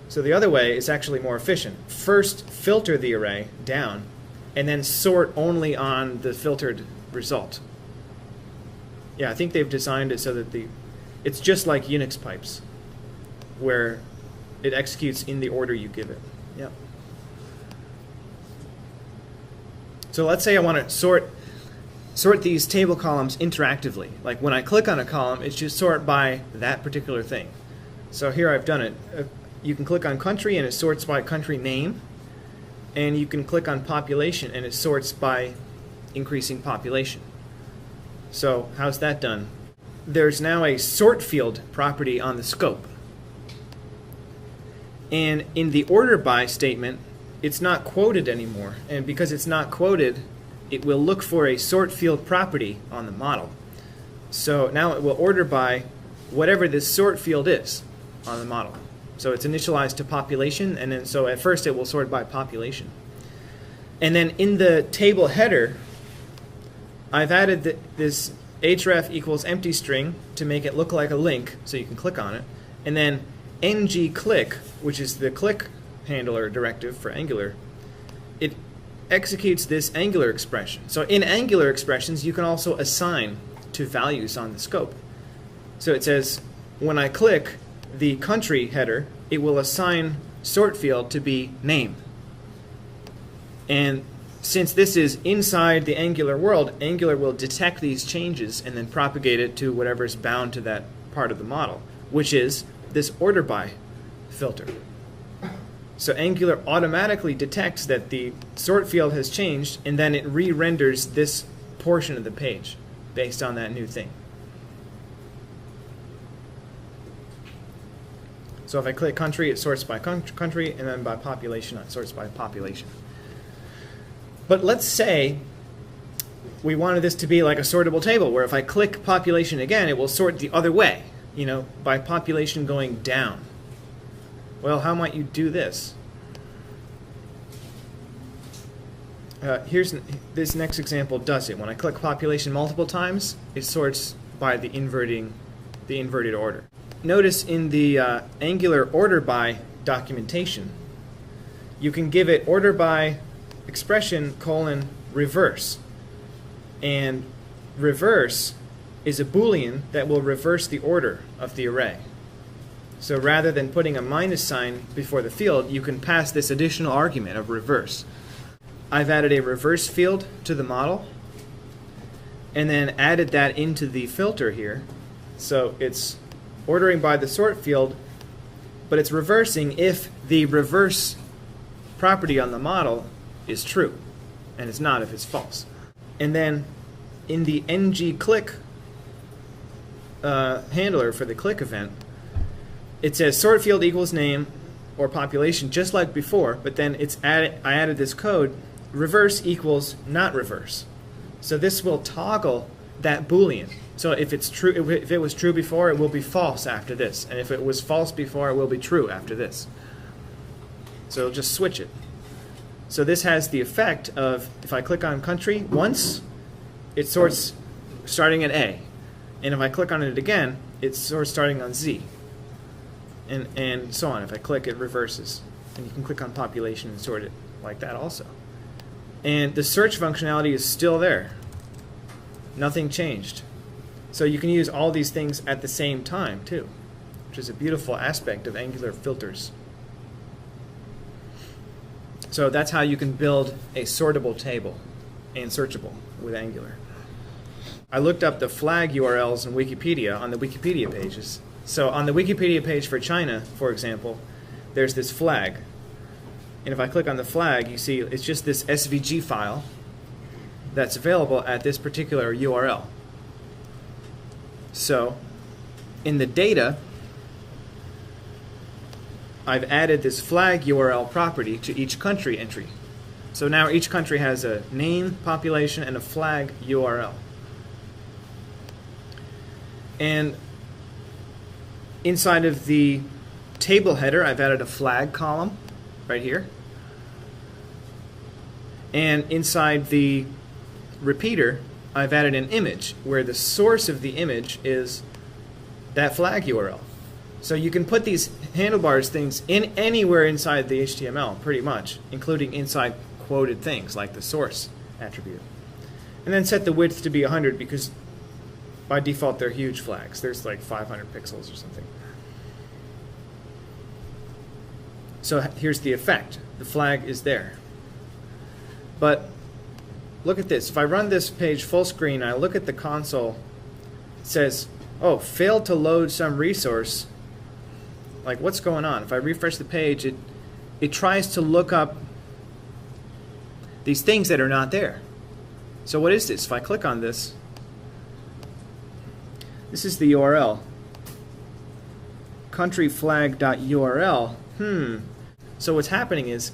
So the other way is actually more efficient. First filter the array down and then sort only on the filtered result. Yeah, I think they've designed it so that it's just like Unix pipes, where it executes in the order you give it. Yep. So let's say I want to sort these table columns interactively. Like when I click on a column, it should sort by that particular thing. So here I've done it. You can click on country and it sorts by country name, and you can click on population and it sorts by increasing population. So how's that done? There's now a sort field property on the scope. And in the order by statement, it's not quoted anymore. And because it's not quoted, it will look for a sort field property on the model. So now it will order by whatever this sort field is on the model. So it's initialized to population, and then so at first it will sort by population. And then in the table header, I've added this href equals empty string to make it look like a link, so you can click on it. And then ng-click, which is the click handler directive for Angular, it executes this Angular expression. So in Angular expressions, you can also assign to values on the scope. So it says, when I click the country header, it will assign sort field to be name. And since this is inside the Angular world, Angular will detect these changes and then propagate it to whatever is bound to that part of the model, which is this order by filter. So Angular automatically detects that the sort field has changed, and then it re-renders this portion of the page based on that new thing. So if I click country, it sorts by country, and then by population, it sorts by population. But let's say we wanted this to be like a sortable table, where if I click population again, it will sort the other way, by population going down. Well, how might you do this? Here's this next example does it. When I click population multiple times, it sorts by the inverted order. Notice in the Angular order by documentation, you can give it order by expression : reverse. And reverse is a Boolean that will reverse the order of the array. So rather than putting a minus sign before the field, you can pass this additional argument of reverse. I've added a reverse field to the model and then added that into the filter here. So it's ordering by the sort field, but it's reversing if the reverse property on the model is true, and it's not if it's false. And then in the ng-click handler for the click event, it says sort field equals name or population, just like before, but then I added this code, reverse equals not reverse. So this will toggle that Boolean. So if it's true, if it was true before, it will be false after this, and if it was false before, it will be true after this. So it'll just switch it. So this has the effect of, if I click on country once, it sorts starting at A. And if I click on it again, it sorts starting on Z. And so on. If I click, it reverses. And you can click on population and sort it like that also. And the search functionality is still there. Nothing changed. So you can use all these things at the same time too, which is a beautiful aspect of Angular filters. So that's how you can build a sortable table and searchable with Angular. I looked up the flag URLs in Wikipedia on the Wikipedia pages. So on the Wikipedia page for China, for example, there's this flag. And if I click on the flag, you see it's just this SVG file that's available at this particular URL. So in the data, I've added this flag URL property to each country entry. So now each country has a name, population, and a flag URL. And inside of the table header, I've added a flag column right here. And inside the repeater, I've added an image where the source of the image is that flag URL. So you can put these handlebars things in anywhere inside the HTML, pretty much, including inside quoted things like the source attribute. And then set the width to be 100 because by default they're huge flags. There's like 500 pixels or something. So here's the effect. The flag is there. But look at this. If I run this page full screen, I look at the console, it says, oh, failed to load some resource. Like, what's going on? If I refresh the page, it tries to look up these things that are not there. So what is this? If I click on this, this is the URL. countryflag.url. So what's happening is,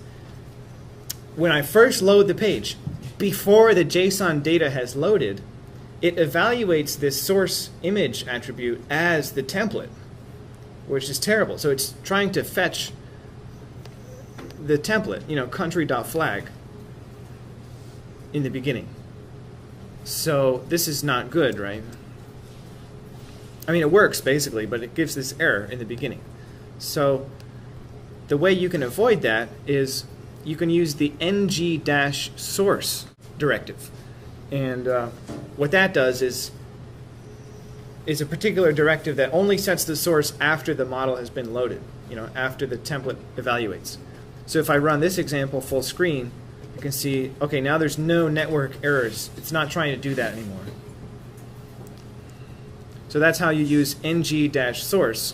when I first load the page, before the JSON data has loaded, it evaluates this source image attribute as the template. which is terrible. So it's trying to fetch the template, country.flag in the beginning. So this is not good, right? I mean, it works basically, but it gives this error in the beginning. So the way you can avoid that is you can use the ng-source directive. And what that does is a particular directive that only sets the source after the model has been loaded, after the template evaluates. So if I run this example full screen, you can see, okay, now there's no network errors. It's not trying to do that anymore. So that's how you use ng-source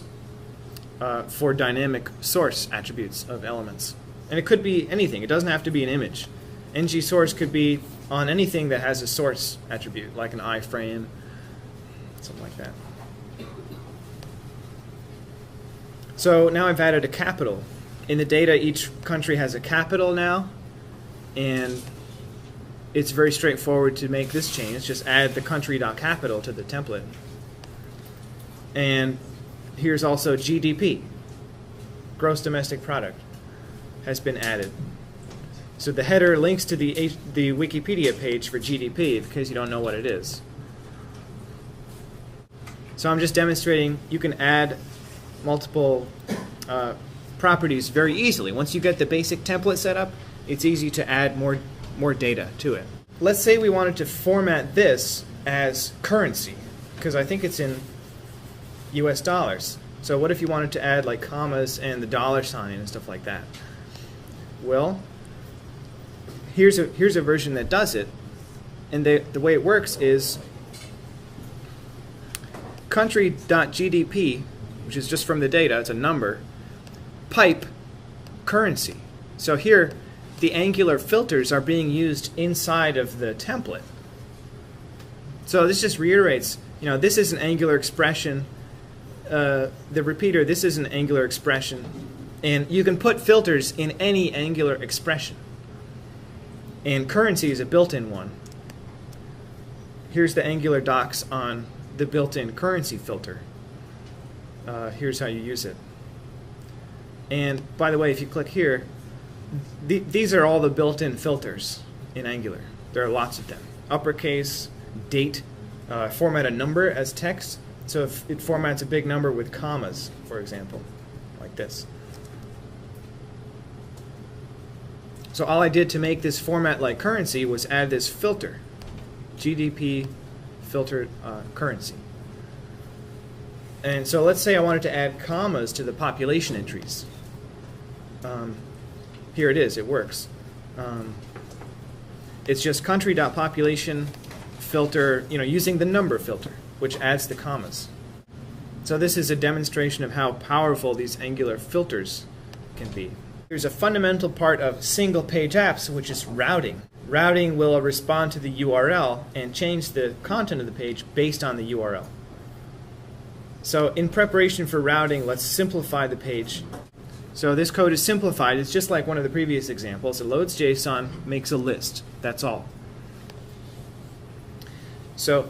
for dynamic source attributes of elements. And it could be anything. It doesn't have to be an image. ng-source could be on anything that has a source attribute, like an iframe, something like that. So now I've added a capital. In the data, each country has a capital now, and it's very straightforward to make this change. Just add the country.capital to the template. And here's also GDP, gross domestic product, has been added. So the header links to the Wikipedia page for GDP in case you don't know what it is. So I'm just demonstrating you can add multiple properties very easily. Once you get the basic template set up, it's easy to add more data to it. Let's say we wanted to format this as currency, because I think it's in US dollars. So what if you wanted to add like commas and the dollar sign and stuff like that? Well, here's a version that does it, and the way it works is country.gdp, which is just from the data, it's a number, pipe currency. So here, the Angular filters are being used inside of the template. So this just reiterates, this is an Angular expression. The repeater, this is an Angular expression. And you can put filters in any Angular expression. And currency is a built-in one. Here's the Angular docs on the built-in currency filter. Here's how you use it. And by the way, if you click here, these are all the built-in filters in Angular. There are lots of them. Uppercase, date, format a number as text. So if it formats a big number with commas, for example, like this. So all I did to make this format like currency was add this filter, GDP filtered currency. And so let's say I wanted to add commas to the population entries. Here it is, it works. It's just country.population filter, using the number filter, which adds the commas. So this is a demonstration of how powerful these Angular filters can be. There's a fundamental part of single-page apps, which is routing. Routing will respond to the URL and change the content of the page based on the URL. So in preparation for routing, let's simplify the page. So this code is simplified. It's just like one of the previous examples. It loads JSON, makes a list. That's all. So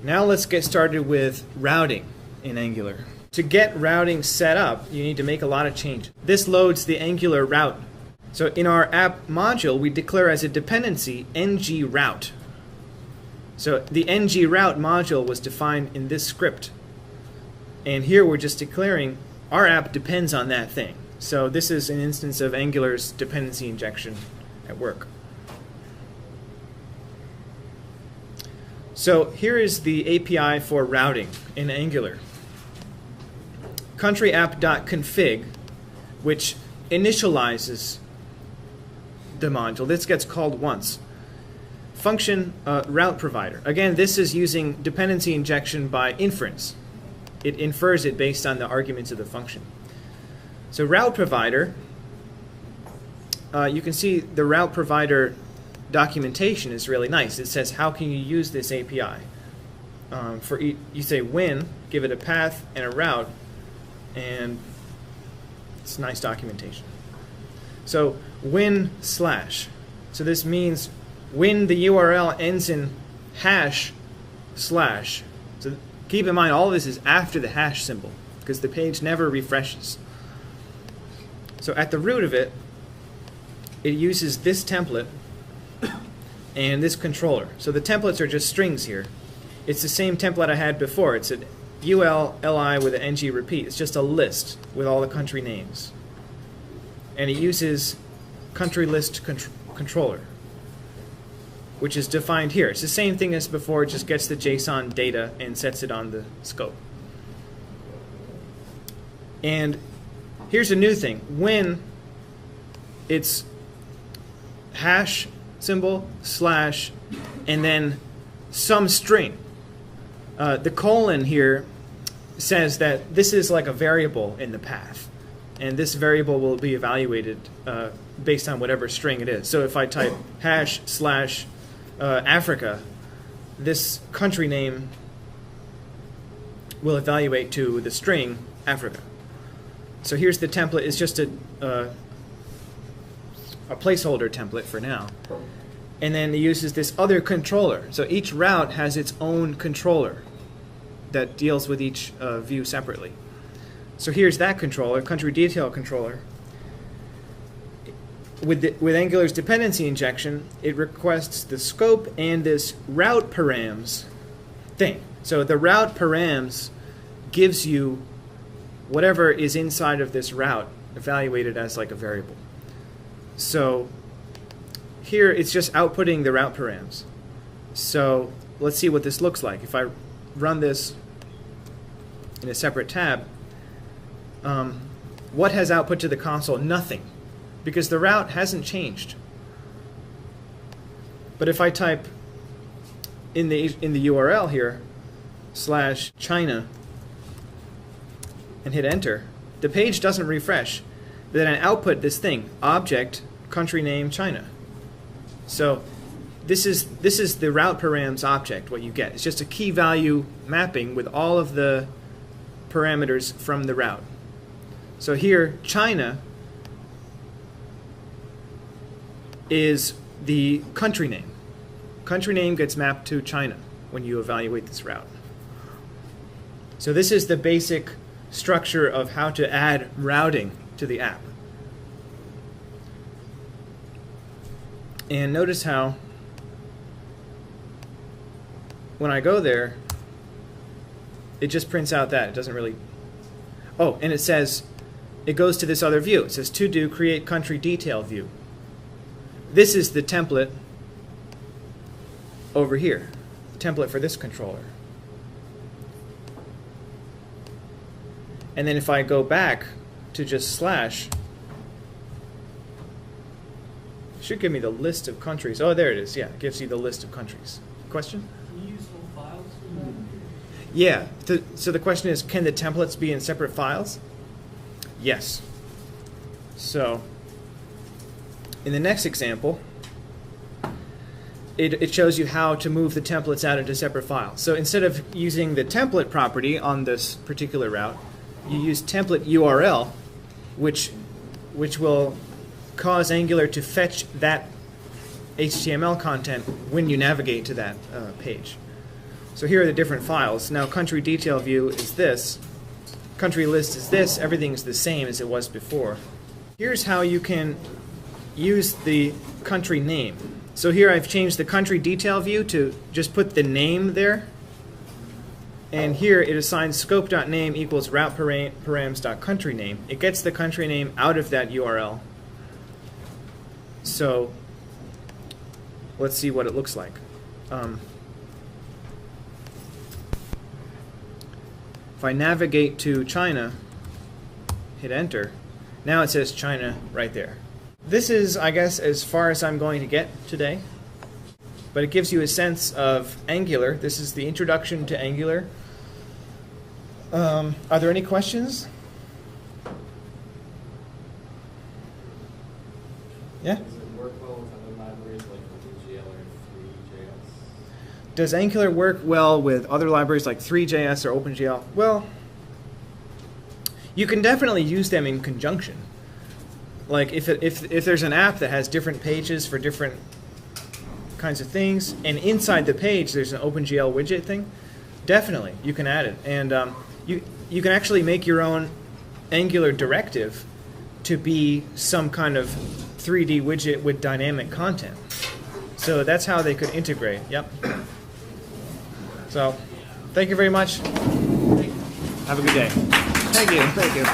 now let's get started with routing in Angular. To get routing set up, you need to make a lot of changes. This loads the Angular route. So in our app module, we declare as a dependency ng-route. So the ng-route module was defined in this script. And here we're just declaring our app depends on that thing. So this is an instance of Angular's dependency injection at work. So here is the API for routing in Angular. Country-app.config, which initializes the module. This gets called once. Function route provider. Again, this is using dependency injection by inference. It infers it based on the arguments of the function. So route provider, you can see the route provider documentation is really nice. It says how can you use this API. You say when, give it a path and a route, and it's nice documentation. So when slash. So this means when the URL ends in hash slash. So keep in mind all of this is after the hash symbol, because the page never refreshes. So at the root of it, it uses this template and this controller. So the templates are just strings here. It's the same template I had before. It's an UL-LI with an NG repeat. It's just a list with all the country names. And it uses country list controller, which is defined here. It's the same thing as before, it just gets the JSON data and sets it on the scope. And here's a new thing. When it's hash symbol slash and then some string, the colon here says that this is like a variable in the path, and this variable will be evaluated based on whatever string it is. So if I type hash slash Africa, this country name will evaluate to the string Africa. So here's the template. It's just a placeholder template for now. And then it uses this other controller. So each route has its own controller that deals with each view separately. So here's that controller, country detail controller. With Angular's dependency injection, it requests the scope and this route params thing. So the route params gives you whatever is inside of this route evaluated as like a variable. So here it's just outputting the route params. So let's see what this looks like. If I run this in a separate tab, what has output to the console? Nothing, because the route hasn't changed. But if I type in the URL here /China and hit enter, the page doesn't refresh. Then I output this thing, object country name China. So this is the route params object. What you get, it's just a key value mapping with all of the parameters from the route. So here China is the country name. Country name gets mapped to China when you evaluate this route. So this is the basic structure of how to add routing to the app. And notice how when I go there, it just prints out that. It doesn't really... Oh, and it says, it goes to this other view. It says to do create country detail view. This is the template over here, the template for this controller. And then if I go back to just /, it should give me the list of countries. Oh, there it is. Yeah, it gives you the list of countries. Question? Can you use whole files for that? Yeah. So the question is, can the templates be in separate files? Yes. So in the next example, it shows you how to move the templates out into separate files. So instead of using the template property on this particular route, you use template URL, which will cause Angular to fetch that HTML content when you navigate to that page. So here are the different files. Now country detail view is this. Country list is this. Everything's the same as it was before. Here's how you can use the country name. So here I've changed the country detail view to just put the name there. And here it assigns scope.name equals route params.country name. It gets the country name out of that URL. So let's see what it looks like. If I navigate to China, hit enter, now it says China right there. This is, I guess, as far as I'm going to get today. But it gives you a sense of Angular. This is the introduction to Angular. Are there any questions? Yeah? Does it work well with other libraries like OpenGL or 3JS? Does Angular work well with other libraries like 3JS or OpenGL? Well, you can definitely use them in conjunction. Like if there's an app that has different pages for different kinds of things, and inside the page there's an OpenGL widget thing, definitely you can add it. And you can actually make your own Angular directive to be some kind of 3D widget with dynamic content. So that's how they could integrate. Yep. So, thank you very much. Have a good day. Thank you. Thank you.